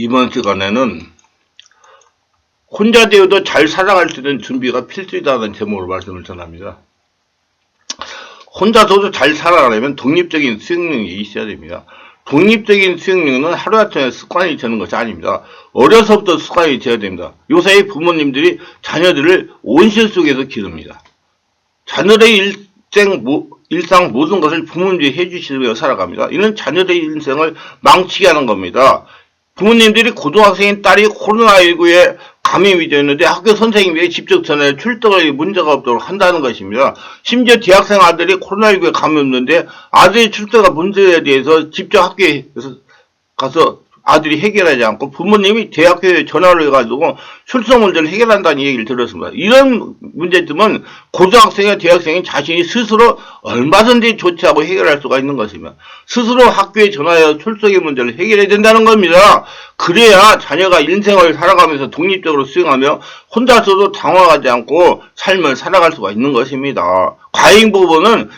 이번 시간에는 혼자 되어도 잘 살아갈 수 있는 준비가 필수이다는 제목으로 말씀을 전합니다. 혼자서도 잘 살아가려면 독립적인 수행력이 있어야 됩니다. 독립적인 수행력은 하루아침에 습관이 되는 것이 아닙니다. 어려서부터 습관이 되어야 됩니다. 요새 부모님들이 자녀들을 온실 속에서 기릅니다. 자녀의 일상 모든 것을 부모님들이 해주시며 살아갑니다. 이는 자녀들의 인생을 망치게 하는 겁니다. 부모님들이 고등학생인 딸이 코로나19에 감염이 되었는데 학교 선생님이 직접 전화해 출동할 문제가 없도록 한다는 것입니다. 심지어 대학생 아들이 코로나19에 감염됐는데 아들의 출동과 문제에 대해서 직접 학교에 가서 아들이 해결하지 않고 부모님이 대학교에 전화를 해가지고 출석 문제를 해결한다는 얘기를 들었습니다. 이런 문제점은 고등학생이나 대학생이 자신이 스스로 얼마든지 조치하고 해결할 수가 있는 것입니다. 스스로 학교에 전화해서 출석의 문제를 해결해야 된다는 겁니다. 그래야 자녀가 인생을 살아가면서 독립적으로 수행하며 혼자서도 당황하지 않고 삶을 살아갈 수가 있는 것입니다. 과잉 부분은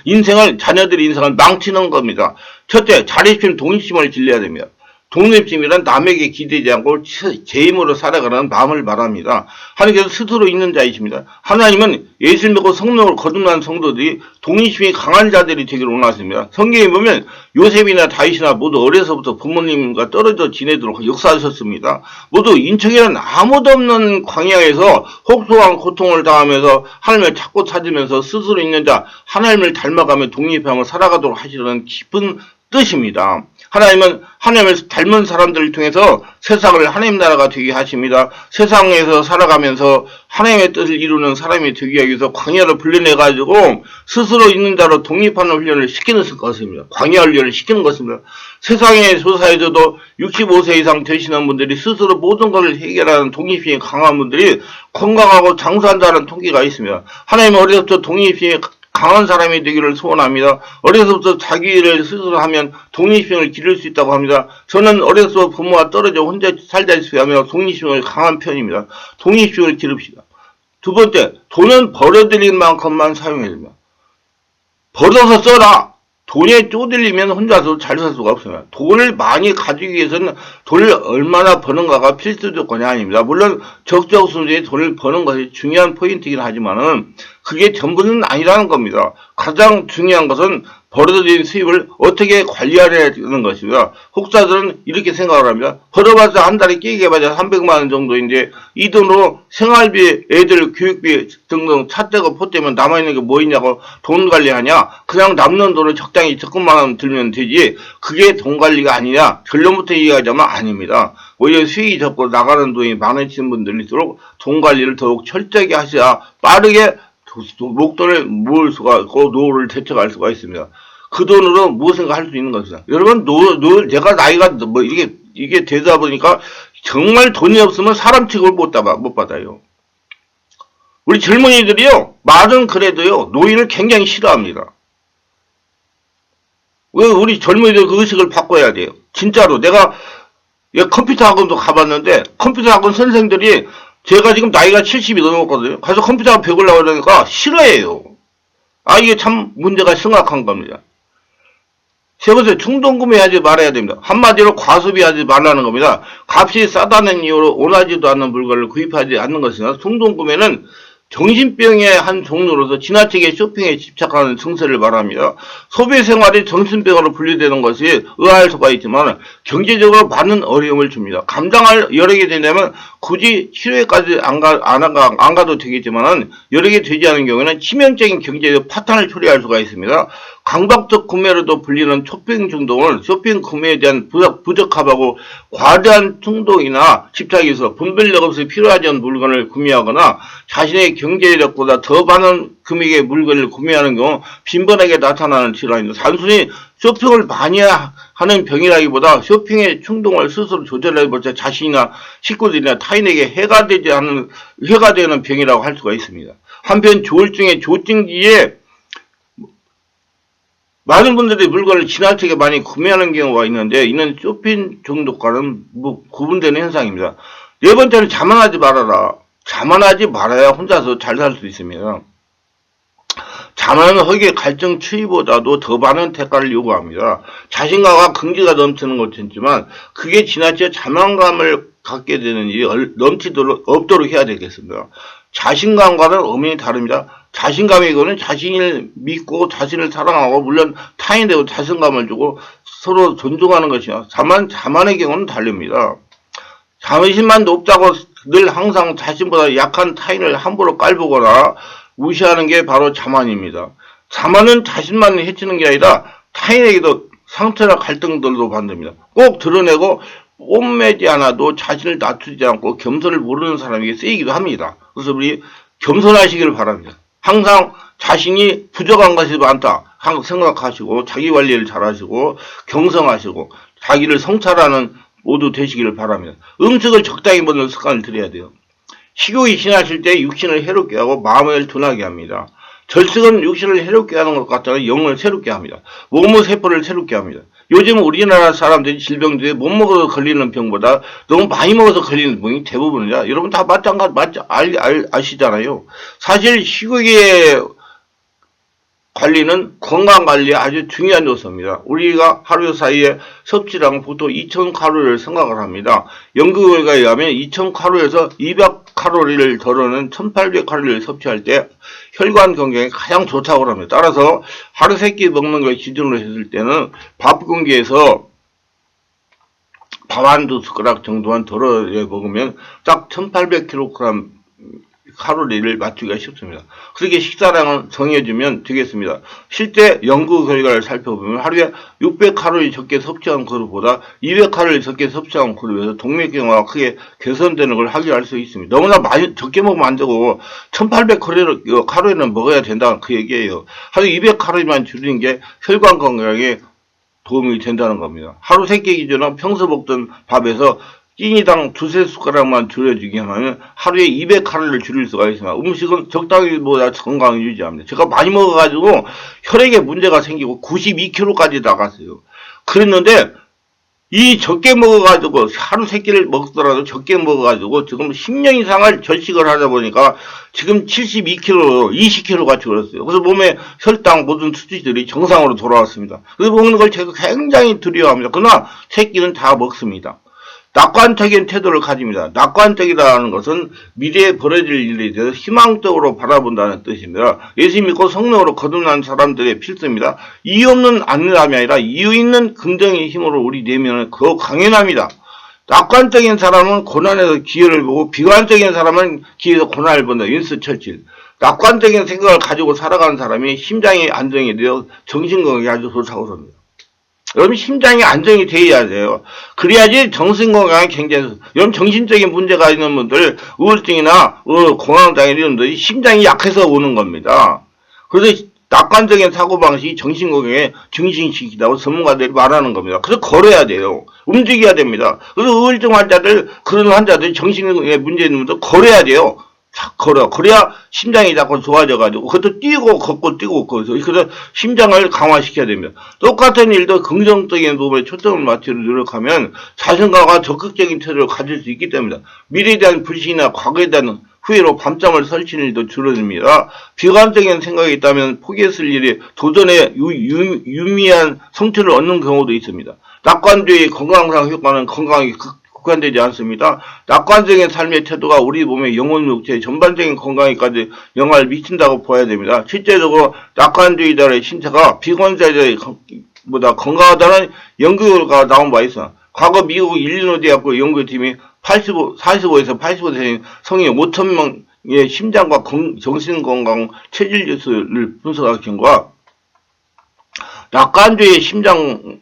자녀들의 인생을 망치는 겁니다. 첫째, 자립심, 독립심을 길러야 됩니다. 독립심이란 남에게 기대지 않고 제 힘으로 살아가는 마음을 말합니다. 하나님께서 스스로 있는 자이십니다. 하나님은 예수를 믿고 성령을 거듭난 성도들이 독립심이 강한 자들이 되기를 원하십니다. 성경에 보면 요셉이나 다윗이나 모두 어려서부터 부모님과 떨어져 지내도록 역사하셨습니다. 모두 인척이란 아무도 없는 광야에서 혹소한 고통을 당하면서 하나님을 찾고 찾으면서 스스로 있는 자 하나님을 닮아가며 독립하며 살아가도록 하시려는 깊은 뜻입니다. 하나님은 하나님을 닮은 사람들을 통해서 세상을 하나님 나라가 되게 하십니다. 세상에서 살아가면서 하나님의 뜻을 이루는 사람이 되기 위해서 광야를 불러내가지고 스스로 있는 자로 독립하는 훈련을 시키는 것입니다. 광야 훈련을 시키는 것입니다. 세상의 조사에서도 65세 이상 되시는 분들이 스스로 모든 것을 해결하는 독립심이 강한 분들이 건강하고 장수한다는 통계가 있습니다. 하나님은 어려서부터 독립심이 강한 사람이 되기를 소원합니다. 어려서부터 자기 일을 스스로 하면 독립심을 기를 수 있다고 합니다. 저는 어려서 부모와 떨어져 혼자 살다시피 하며 독립심을 강한 편입니다. 독립심을 기릅시다. 두 번째, 돈은 벌어들인 만큼만 사용해야 됩니다. 벌어서 써라. 돈에 쪼들리면 혼자서 잘 살 수가 없습니다. 돈을 많이 가지기 위해서는 돈을 얼마나 버는가가 필수 조건이 아닙니다. 물론 적정수준의 돈을 버는 것이 중요한 포인트이긴 하지만은 그게 전부는 아니라는 겁니다. 가장 중요한 것은 벌어들인 수입을 어떻게 관리하려는 것입니다. 혹자들은 이렇게 생각을 합니다. 벌어봐서 한 달에 끼게봐야 300만 원 정도인데 이 돈으로 생활비, 애들 교육비 등등 차떼고 포떼면 남아있는 게 뭐 있냐고 돈 관리하냐? 그냥 남는 돈을 적당히 조금만 들면 되지. 그게 돈 관리가 아니냐? 결론부터 얘기하자면 아닙니다. 오히려 수익이 적고 나가는 돈이 많으신 분들일수록 돈 관리를 더욱 철저하게 하셔야 빠르게 목돈을 모을 수가 있고 노후를 대처할 수가 있습니다. 그 돈으로 무엇인가 할 수 있는 것이다. 여러분, 제가 나이가 이게 되다 보니까 정말 돈이 없으면 사람 취급을 못 받아요. 우리 젊은이들이요, 말은 그래도요, 노인을 굉장히 싫어합니다. 왜 우리 젊은이들 그 의식을 바꿔야 돼요? 진짜로. 내가 컴퓨터 학원도 가봤는데, 컴퓨터 학원 선생들이 제가 지금 나이가 70이 넘었거든요. 가서 컴퓨터 배우려고 그러니까 싫어해요. 이게 참 문제가 심각한 겁니다. 세 번째, 충동구매하지 말아야 됩니다. 한마디로 과소비하지 말라는 겁니다. 값이 싸다는 이유로 원하지도 않는 물건을 구입하지 않는 것이나 충동구매는 정신병의 한 종류로서 지나치게 쇼핑에 집착하는 증세를 말합니다. 소비 생활이 정신병으로 분류되는 것이 의아할 수가 있지만 경제적으로 많은 어려움을 줍니다. 감당할 여력이 되려면 굳이 치료에까지 안 가도 되겠지만 여력이 되지 않은 경우에는 치명적인 경제적 파탄을 초래할 수가 있습니다. 강박적 구매로도 불리는 쇼핑 중독은 쇼핑 구매에 대한 부적합하고 과다한 충동이나 집착이 있어 분별력 없이 필요하지 않은 물건을 구매하거나 자신의 경제력보다 더 많은 금액의 물건을 구매하는 경우 빈번하게 나타나는 질환입니다. 단순히 쇼핑을 많이 하는 병이라기보다 쇼핑의 충동을 스스로 조절해보자 자신이나 식구들이나 타인에게 해가 되는 병이라고 할 수가 있습니다. 한편 조울증의 조증기에 많은 분들이 물건을 지나치게 많이 구매하는 경우가 있는데 이는 쇼핑 중독과는 구분되는 현상입니다. 네 번째는 자만하지 말아라. 자만하지 말아야 혼자서 잘 살 수 있습니다. 자만은 허기의 갈증 추위보다도 더 많은 대가를 요구합니다. 자신감과 긍지가 넘치는 것은 있지만 그게 지나쳐 자만감을 갖게 되는 일이 넘치도록 없도록 해야 되겠습니다. 자신감과는 엄연히 다릅니다. 자신감이 이거는 자신을 믿고 자신을 사랑하고 물론 타인에게 자신감을 주고 서로 존중하는 것이야. 자만의 경우는 다릅니다. 자존심만 높다고 늘 항상 자신보다 약한 타인을 함부로 깔보거나 무시하는 게 바로 자만입니다. 자만은 자신만 해치는 게 아니라 타인에게도 상처나 갈등들도 만듭니다. 꼭 드러내고 뽐내지 않아도 자신을 낮추지 않고 겸손을 모르는 사람에게 쓰이기도 합니다. 그래서 우리 겸손하시기를 바랍니다. 항상 자신이 부족한 것이 많다 항상 생각하시고 자기 관리를 잘하시고 경성하시고 자기를 성찰하는 모두 되시기를 바랍니다. 음식을 적당히 먹는 습관을 들여야 돼요. 식욕이 지나칠 때 육신을 해롭게 하고 마음을 둔하게 합니다. 절식은 육신을 해롭게 하는 것 같다가 영을 새롭게 합니다. 몸의 세포를 새롭게 합니다. 요즘 우리나라 사람들이 질병들이 못 먹어서 걸리는 병보다 너무 많이 먹어서 걸리는 병이 대부분이야. 여러분 다 아시잖아요. 사실 식욕의 관리는 건강관리에 아주 중요한 요소입니다. 우리가 하루 사이에 섭취량 보통 2000칼로리를 생각을 합니다. 연구 결과에 의하면 2000칼로리에서 200칼로리를 덜어는 1800칼로리를 섭취할 때 혈관 건강에 가장 좋다고 합니다. 따라서 하루 3끼 먹는 걸 기준으로 했을 때는 밥 공기에서 밥 한두 숟가락 정도만 덜어 먹으면 딱 1800kg 칼로리를 맞추기가 쉽습니다. 그렇게 식사량을 정해주면 되겠습니다. 실제 연구 결과를 살펴보면 하루에 600칼로리 적게 섭취한 그룹보다 200칼로리 적게 섭취한 그룹에서 동맥경화가 크게 개선되는 걸 확인할 수 있습니다. 너무나 많이 적게 먹으면 안 되고 1800칼로리는 먹어야 된다는 그 얘기예요. 하루 200칼로리만 줄이는 게 혈관 건강에 도움이 된다는 겁니다. 하루 3끼 기준으로 평소 먹던 밥에서 끼니당 2~3숟가락만 줄여주기 하면 하루에 200칼로리를 줄일 수가 있습니다. 음식은 적당히 보다 건강을 유지합니다. 제가 많이 먹어가지고 혈액에 문제가 생기고 92kg까지 나갔어요. 그랬는데 이 적게 먹어가지고 하루 3끼를 먹더라도 적게 먹어가지고 지금 10년 이상을 절식을 하다 보니까 지금 72kg, 20kg가 줄었어요. 그래서 몸에 혈당 모든 수치들이 정상으로 돌아왔습니다. 그래서 먹는 걸 제가 굉장히 두려워합니다. 그러나 3끼는 다 먹습니다. 낙관적인 태도를 가집니다. 낙관적이라는 것은 미래에 벌어질 일에 대해서 희망적으로 바라본다는 뜻입니다. 예수 믿고 성령으로 거듭난 사람들의 필수입니다. 이유 없는 안일함이 아니라 이유 있는 긍정의 힘으로 우리 내면은 더 강연합니다. 낙관적인 사람은 고난에서 기회를 보고 비관적인 사람은 기회에서 고난을 본다. 윈스 처칠. 낙관적인 생각을 가지고 살아가는 사람이 심장이 안정이 되어 정신건강이 아주 좋다고 합니다. 여러분 심장이 안정이 돼야 돼요. 그래야지 정신건강이 굉장히 여러분 정신적인 문제가 있는 분들 우울증이나 공황장애 이런 분들이 심장이 약해서 오는 겁니다. 그래서 낙관적인 사고방식이 정신건강에 증진시키다고 전문가들이 말하는 겁니다. 그래서 걸어야 돼요. 움직여야 됩니다. 그래서 우울증 환자들 그런 환자들이 정신에 문제 있는 분들 걸어야 돼요. 걸어. 그래야 심장이 자꾸 좋아져가지고, 그것도 뛰고, 걷고, 뛰고, 그래서 심장을 강화시켜야 됩니다. 똑같은 일도 긍정적인 부분에 초점을 맞추려 노력하면 자신감과 적극적인 태도를 가질 수 있기 때문이다. 미래에 대한 불신이나 과거에 대한 후회로 밤잠을 설치는 일도 줄어듭니다. 비관적인 생각이 있다면 포기했을 일이 도전에 유미한 성취를 얻는 경우도 있습니다. 낙관주의 건강상 효과는 건강이 국한되지 않습니다. 낙관적인 삶의 태도가 우리 몸의 영혼, 육체, 전반적인 건강에까지 영향을 미친다고 봐야 됩니다. 실제적으로 낙관주의자의 신체가 비관자들보다 건강하다는 연구 결과가 나온 바 있어. 과거 미국 일리노이 대학교 연구팀이 45에서 85세인 성인 5,000명의 심장과 정신건강 체질 지수를 분석한 결과 낙관주의 심장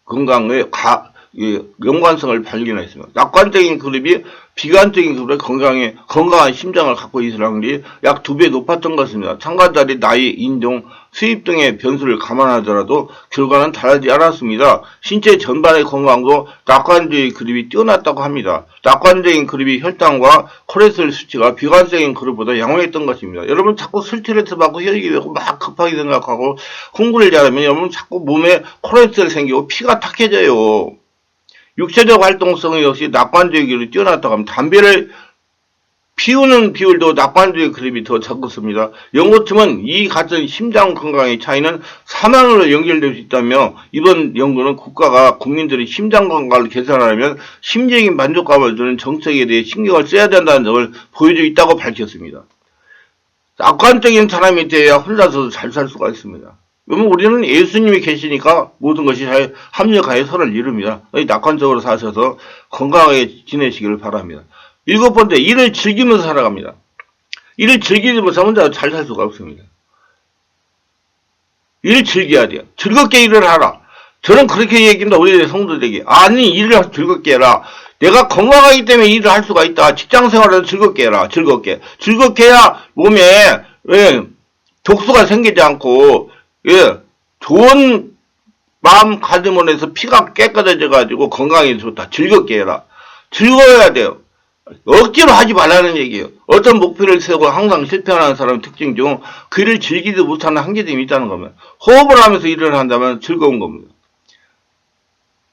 건강의 연관성을 발견했습니다. 낙관적인 그룹이 비관적인 그룹의 건강한 심장을 갖고 있을 확률이 약 2배 높았던 것입니다. 참가자들의 나이, 인종, 수입 등의 변수를 감안하더라도 결과는 다르지 않았습니다. 신체 전반의 건강도 낙관적인 그룹이 뛰어났다고 합니다. 낙관적인 그룹이 혈당과 콜레스테롤 수치가 비관적인 그룹보다 양호했던 것입니다. 여러분 자꾸 스트레스 받고 혈액이 되고 막 급하게 생각하고 공부를 잘하면 여러분 자꾸 몸에 콜레스테롤 생기고 피가 탁해져요. 육체적 활동성이 역시 낙관적으로 뛰어났다고 하면 담배를 비우는 비율도 낙관주의 그룹이 더 적었습니다. 연구팀은 이 같은 심장 건강의 차이는 사망으로 연결될 수 있다며 이번 연구는 국가가 국민들의 심장 건강을 개선하려면 심리적인 만족감을 주는 정책에 대해 신경을 써야 된다는 점을 보여주고 있다고 밝혔습니다. 낙관적인 사람이 되어야 혼자서도 잘 살 수가 있습니다. 그러면 우리는 예수님이 계시니까 모든 것이 잘 합력하여 선을 이룹니다. 낙관적으로 사셔서 건강하게 지내시기를 바랍니다. 7번째, 일을 즐기면서 살아갑니다. 일을 즐기지 못하면 혼자 잘 살 수가 없습니다. 일을 즐겨야 돼요. 즐겁게 일을 하라. 저는 그렇게 얘기합니다. 우리 성도들에게. 아니, 일을 즐겁게 해라. 내가 건강하기 때문에 일을 할 수가 있다. 직장 생활을 즐겁게 해라. 즐겁게. 즐겁게 해야 몸에 독소가 생기지 않고 좋은 마음가짐으로 피가 깨끗해져가지고 건강에 좋다. 즐겁게 해라. 즐거워야 돼요. 억지로 하지 말라는 얘기예요. 어떤 목표를 세우고 항상 실패하는 사람의 특징 중 그 일을 즐기지 못하는 한계점이 있다는 겁니다. 호흡을 하면서 일을 한다면 즐거운 겁니다.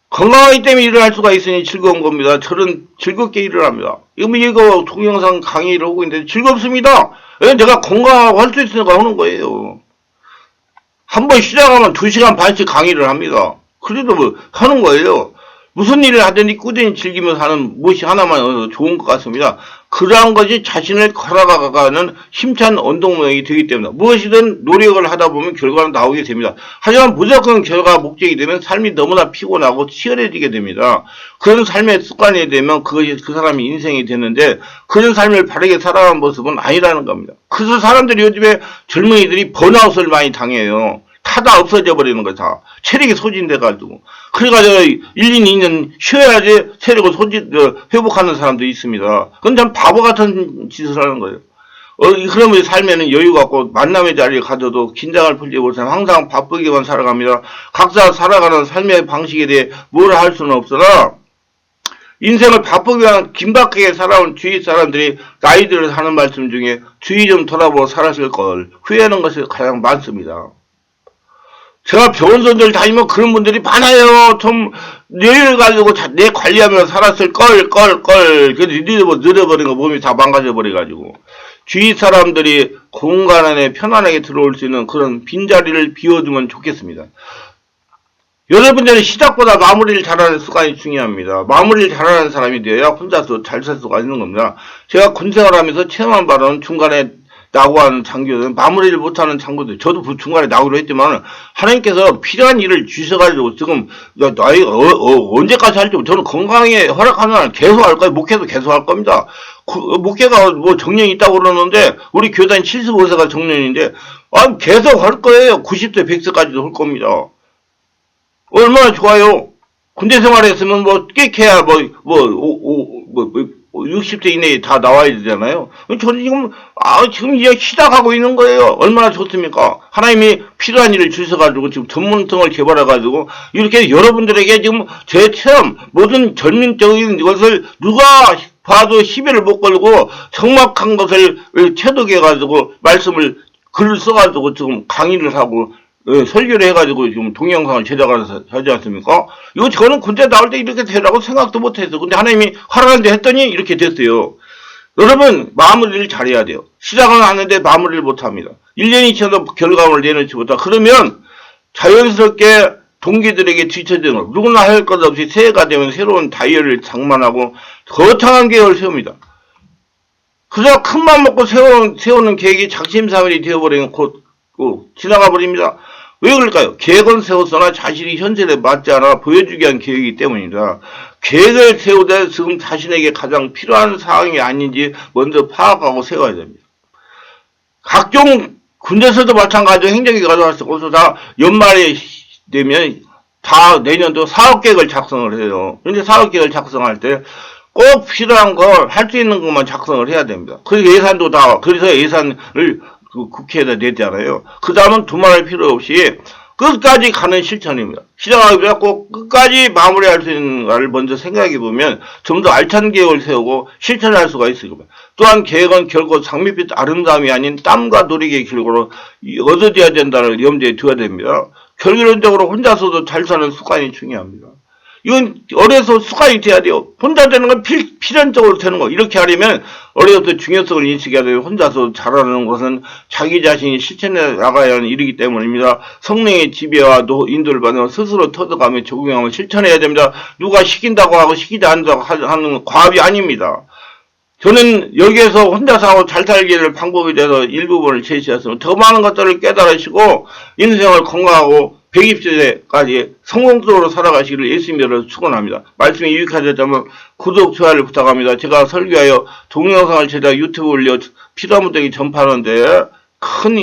건강하기 때문에 일을 할 수가 있으니 즐거운 겁니다. 저는 즐겁게 일을 합니다. 이거 동영상 강의를 하고 있는데 즐겁습니다. 내가 건강하고 할 수 있으니까 하는 거예요. 한번 시작하면 2시간 반씩 강의를 합니다. 그래도 뭐 하는 거예요. 무슨 일을 하든지 꾸준히 즐기면서 하는 무엇이 하나만 좋은 것 같습니다. 그러한 것이 자신을 걸어가가는 힘찬 운동력이 되기 때문에 무엇이든 노력을 하다 보면 결과는 나오게 됩니다. 하지만 무조건 결과가 목적이 되면 삶이 너무나 피곤하고 치열해지게 됩니다. 그런 삶의 습관이 되면 그것이 그 사람의 인생이 되는데 그런 삶을 바르게 살아가는 모습은 아니라는 겁니다. 그래서 사람들이 요즘에 젊은이들이 번아웃을 많이 당해요. 타다 없어져 버리는 거야, 다. 체력이 소진돼가지고. 그래가지고 1, 2년 쉬어야지 체력을 회복하는 사람도 있습니다. 그건 참 바보 같은 짓을 하는 거예요. 그러면 삶에는 여유가 없고 만남의 자리에 가져도 긴장을 풀지 못하면 항상 바쁘게만 살아갑니다. 각자 살아가는 삶의 방식에 대해 뭘 할 수는 없으나 인생을 바쁘게 긴박하게 살아온 주위 사람들이 나이들을 하는 말씀 중에 주의 좀 돌아보고 살았을 걸 후회하는 것이 가장 많습니다. 제가 병원들 다니면 그런 분들이 많아요. 좀 여유를 가지고 내 관리하면서 살았을 걸. 그래서 늦어버린 거 몸이 다 망가져버려가지고. 주위 사람들이 공간 안에 편안하게 들어올 수 있는 그런 빈자리를 비워주면 좋겠습니다. 여러분들은 시작보다 마무리를 잘하는 습관이 중요합니다. 마무리를 잘하는 사람이 되어야 혼자서 잘 살 수가 있는 겁니다. 제가 군생활하면서 체험한 바로는 중간에 낙오하는 장교들은 마무리를 못하는 장교들, 저도 그 중간에 낙오를 했지만 하나님께서 필요한 일을 주셔가지고 지금 나이 언제까지 할지 저는 건강에 허락하는 한 계속 할 거예요. 목회도 계속 할 겁니다. 목회가 뭐 정년이 있다고 그러는데 우리 교단 75세가 정년인데 계속 할 거예요. 90세 100세까지도 할 겁니다. 얼마나 좋아요. 군대 생활했으면 뭐 깨해야 60세 이내에 다 나와야 되잖아요. 저는 지금 이제 시작하고 있는 거예요. 얼마나 좋습니까? 하나님이 필요한 일을 주셔가지고 지금 전문성을 개발해가지고 이렇게 여러분들에게 지금 제 체험, 모든 전민적인 것을 누가 봐도 시비를 못 걸고 정확한 것을 체득해가지고 글을 써가지고 지금 강의를 하고 설교를 해가지고 지금 동영상을 제작해서 하지 않습니까? 이거 저는 군대 나올 때 이렇게 되라고 생각도 못했어. 근데 하나님이 하라는데 했더니 이렇게 됐어요. 여러분 마무리를 잘해야 돼요. 시작은 하는데 마무리를 못합니다. 1년이 지나도 결과물을 내놓지 못하고 그러면 자연스럽게 동기들에게 뒤처지는 거. 누구나 할 것 없이 새해가 되면 새로운 다이어리를 장만하고 거창한 계획을 세웁니다. 그저 큰맘 먹고 세우는 계획이 작심삼일이 되어버리면 곧 지나가 버립니다. 왜 그럴까요? 계획은 세웠으나 자신이 현실에 맞지 않아 보여주기 위한 계획이기 때문입니다. 계획을 세우되 지금 자신에게 가장 필요한 사항이 아닌지 먼저 파악하고 세워야 됩니다. 각종 군대에서도 마찬가지로 행정이 가져왔고 다 연말에 되면 다 내년도 사업계획을 작성을 해요. 그런데 사업계획을 작성할 때 꼭 필요한 걸 할 수 있는 것만 작성을 해야 됩니다. 그래서 예산도 그래서 예산을 국회에다 내잖아요. 그 다음은 두말할 필요 없이 끝까지 가는 실천입니다. 시작하기 전에 꼭 끝까지 마무리할 수 있는 것을 먼저 생각해 보면 좀 더 알찬 계획을 세우고 실천할 수가 있습니다. 또한 계획은 결코 장밋빛 아름다움이 아닌 땀과 노력의 결과로 얻어져야 된다는 염두에 두어야 됩니다. 결론적으로 혼자서도 잘 사는 습관이 중요합니다. 이건 어려서 습관이 돼야 돼요. 혼자 되는 건 필연적으로 되는 거. 이렇게 하려면 어려서부터 중요성을 인식해야 돼요. 혼자서 잘하는 것은 자기 자신이 실천해 나가야 하는 일이기 때문입니다. 성령의 지배와 인도를 받으면 스스로 터득하며 적용하며 실천해야 됩니다. 누가 시킨다고 하고 시키지 않는다고 하는 과업이 아닙니다. 저는 여기에서 혼자서 하고 잘 살기를 방법에 대해서 일부분을 제시했습니다. 더 많은 것들을 깨달으시고 인생을 건강하고 120세까지 성공적으로 살아가시기를 예수님으로 축원합니다. 말씀이 유익하셨다면 구독, 좋아요를 부탁합니다. 제가 설교하여 동영상을 제작 유튜브 올려 피라무더기 전파하는데 큰